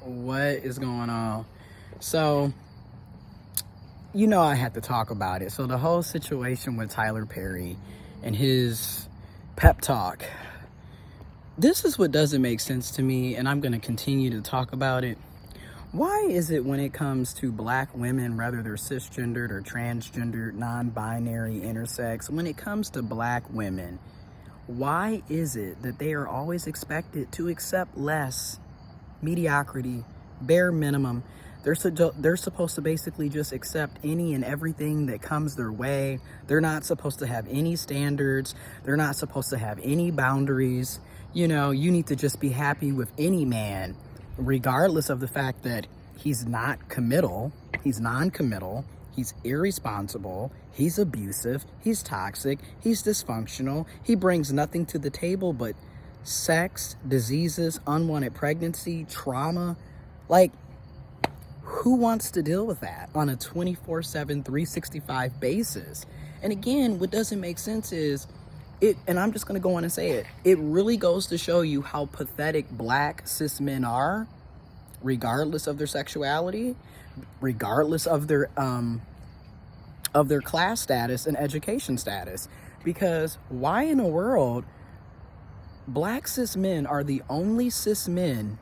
What is going on? So, I had to talk about it. So the whole situation with Tyler Perry and his pep talk, this is what doesn't make sense to me, and I'm going to continue to talk about it. Why is it when it comes to black women, whether they're cisgendered or transgendered, non-binary, intersex, when it comes to black women, why is it that they are always expected to accept less, mediocrity, bare minimum? They're supposed to basically just accept any and everything that comes their way. They're not supposed to have any standards. They're not supposed to have any boundaries. You need to just be happy with any man, regardless of the fact that he's not committal, he's non-committal, he's irresponsible, he's abusive, he's toxic, he's dysfunctional, he brings nothing to the table but sex, diseases, unwanted pregnancy, trauma. Like, who wants to deal with that on a 24/7, 365 basis? And again, what doesn't make sense is it, and I'm just going to go on and say it, it really goes to show you how pathetic black cis men are, regardless of their sexuality, regardless of their class status and education status. Because why in the world black cis men are the only cis men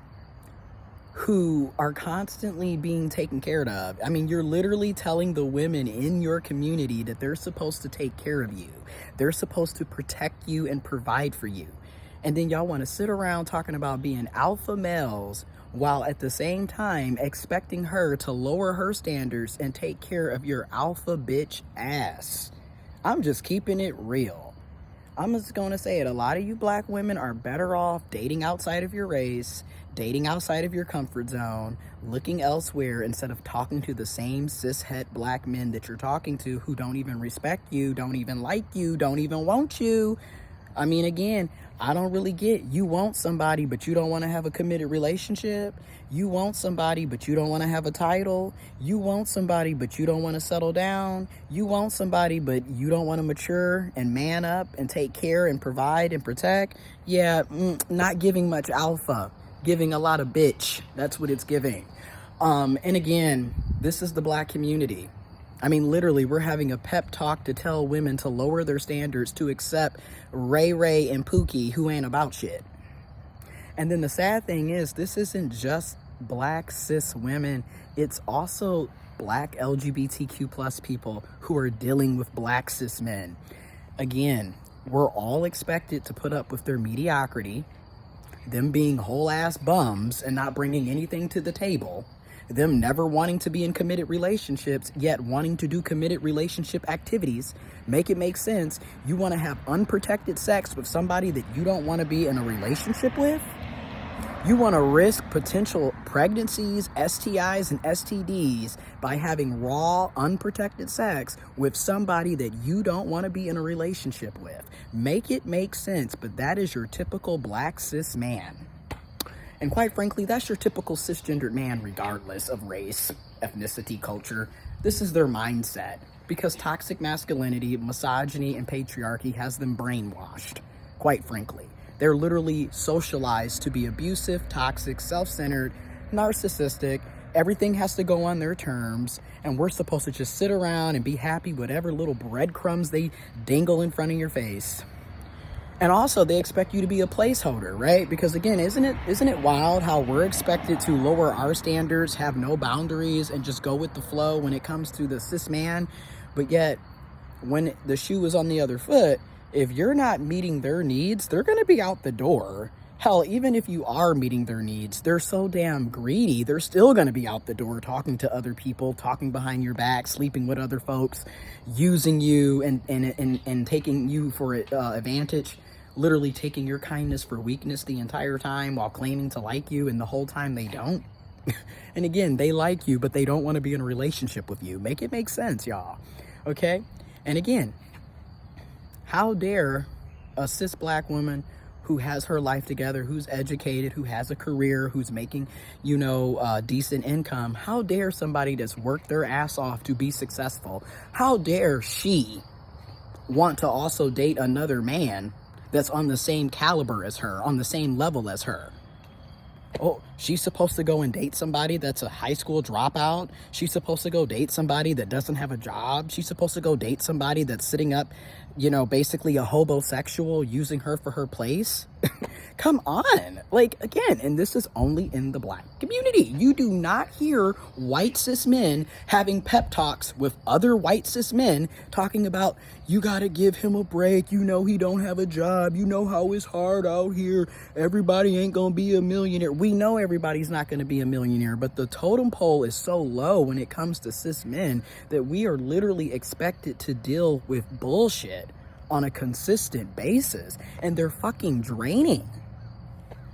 who are constantly being taken care of? I mean, you're literally telling the women in your community that they're supposed to take care of you. They're supposed to protect you and provide for you. And then y'all want to sit around talking about being alpha males while at the same time expecting her to lower her standards and take care of your alpha bitch ass. I'm just keeping it real. I'm just going to say it. A lot of you black women are better off dating outside of your race, dating outside of your comfort zone, looking elsewhere instead of talking to the same cishet black men that you're talking to who don't even respect you, don't even like you, don't even want you. I mean, again, I don't really get, you want somebody, but you don't want to have a committed relationship. You want somebody, but you don't want to have a title. You want somebody, but you don't want to settle down. You want somebody, but you don't want to mature and man up and take care and provide and protect. Yeah, not giving much alpha, giving a lot of bitch. That's what it's giving. And again, this is the black community. I mean, literally, we're having a pep talk to tell women to lower their standards to accept Ray and Pookie, who ain't about shit. And then the sad thing is, this isn't just black cis women. It's also black LGBTQ plus people who are dealing with black cis men. Again, we're all expected to put up with their mediocrity, them being whole ass bums and not bringing anything to the table, them never wanting to be in committed relationships, yet wanting to do committed relationship activities. Make it make sense. You want to have unprotected sex with somebody that you don't want to be in a relationship with? You want to risk potential pregnancies, STIs, and STDs by having raw, unprotected sex with somebody that you don't want to be in a relationship with. Make it make sense, but that is your typical black cis man. And quite frankly, that's your typical cisgendered man, regardless of race, ethnicity, culture. This is their mindset, because toxic masculinity, misogyny, and patriarchy has them brainwashed, quite frankly. They're literally socialized to be abusive, toxic, self-centered, narcissistic. Everything has to go on their terms, and we're supposed to just sit around and be happy with whatever little breadcrumbs they dangle in front of your face. And also, they expect you to be a placeholder, right? Because again, isn't it wild how we're expected to lower our standards, have no boundaries, and just go with the flow when it comes to the cis man? But yet, when the shoe is on the other foot, if you're not meeting their needs, they're going to be out the door. Hell, even if you are meeting their needs, they're so damn greedy, they're still going to be out the door talking to other people, talking behind your back, sleeping with other folks, using you and taking you for advantage. Literally taking your kindness for weakness the entire time while claiming to like you, and the whole time they don't. And again, they like you, but they don't want to be in a relationship with you. Make it make sense, y'all. Okay? And again, how dare a cis black woman who has her life together, who's educated, who has a career, who's making, decent income, how dare somebody that's worked their ass off to be successful, how dare she want to also date another man that's on the same caliber as her, on the same level as her? Oh, she's supposed to go and date somebody that's a high school dropout. She's supposed to go date somebody that doesn't have a job. She's supposed to go date somebody that's sitting up, basically a homosexual, using her for her place. Come on. Like, again, and this is only in the Black community. You do not hear white cis men having pep talks with other white cis men talking about, you gotta give him a break. He don't have a job. You know how it's hard out here. Everybody ain't gonna be a millionaire. We know everybody's not gonna be a millionaire, but the totem pole is so low when it comes to cis men that we are literally expected to deal with bullshit on a consistent basis, and they're fucking draining.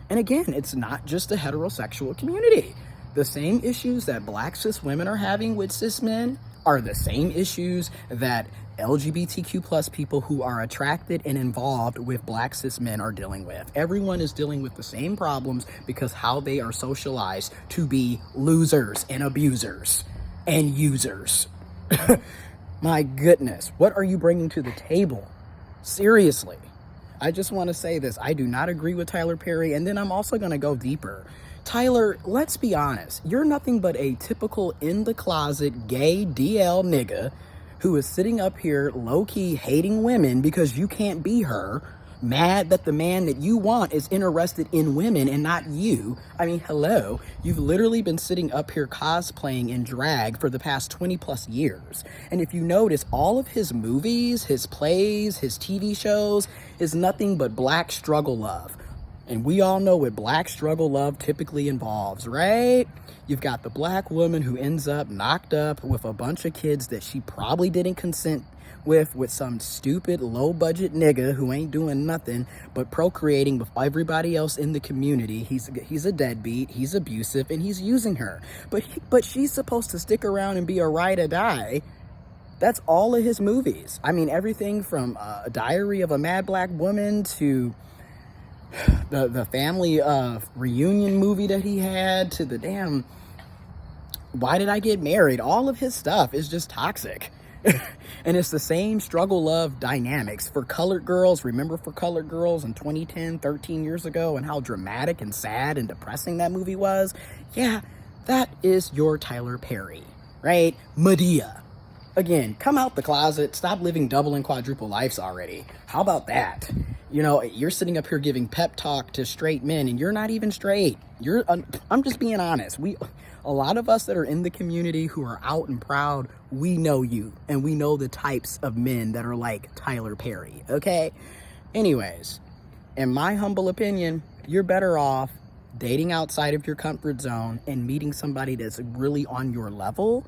And again, it's not just the heterosexual community. The same issues that Black cis women are having with cis men are the same issues that LGBTQ plus people who are attracted and involved with Black cis men are dealing with. Everyone is dealing with the same problems because how they are socialized to be losers and abusers and users. My goodness, what are you bringing to the table? Seriously. I just want to say this. I do not agree with Tyler Perry, and then I'm also going to go deeper. Tyler, let's be honest. You're nothing but a typical in-the-closet gay DL nigga who is sitting up here low-key hating women because you can't be her, mad that the man that you want is interested in women and not you. I mean, hello. You've literally been sitting up here cosplaying in drag for the past 20 plus years. And if you notice, all of his movies, his plays, his TV shows is nothing but Black struggle love. And we all know what Black struggle love typically involves, right? You've got the Black woman who ends up knocked up with a bunch of kids that she probably didn't consent with some stupid low-budget nigga who ain't doing nothing but procreating with everybody else in the community. He's a deadbeat, he's abusive, and he's using her. But she's supposed to stick around and be a ride or die. That's all of his movies. I mean, everything from a Diary of a Mad Black Woman to the family reunion movie that he had to the damn Why Did I Get Married? All of his stuff is just toxic. And it's the same struggle love dynamics for colored girls. Remember For Colored Girls in 2010, 13 years ago, and how dramatic and sad and depressing that movie was? Yeah, that is your Tyler Perry, right? Medea. Again, come out the closet. Stop living double and quadruple lives already. How about that? You're sitting up here giving pep talk to straight men, and you're not even straight. I'm just being honest. A lot of us that are in the community who are out and proud, we know you, and we know the types of men that are like Tyler Perry, okay? Anyways, in my humble opinion, you're better off dating outside of your comfort zone and meeting somebody that's really on your level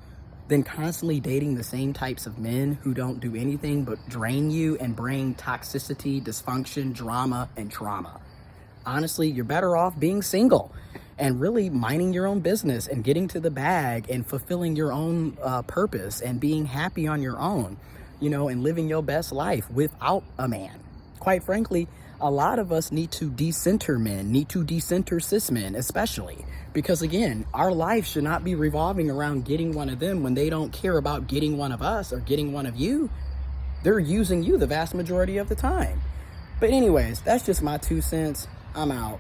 than constantly dating the same types of men who don't do anything but drain you and bring toxicity, dysfunction, drama, and trauma. Honestly, you're better off being single and really minding your own business and getting to the bag and fulfilling your own purpose and being happy on your own, and living your best life without a man. Quite frankly, a lot of us need to decenter men, need to decenter cis men especially, because again, our life should not be revolving around getting one of them when they don't care about getting one of us or getting one of you. They're using you the vast majority of the time. But anyways, that's just my 2 cents. I'm out.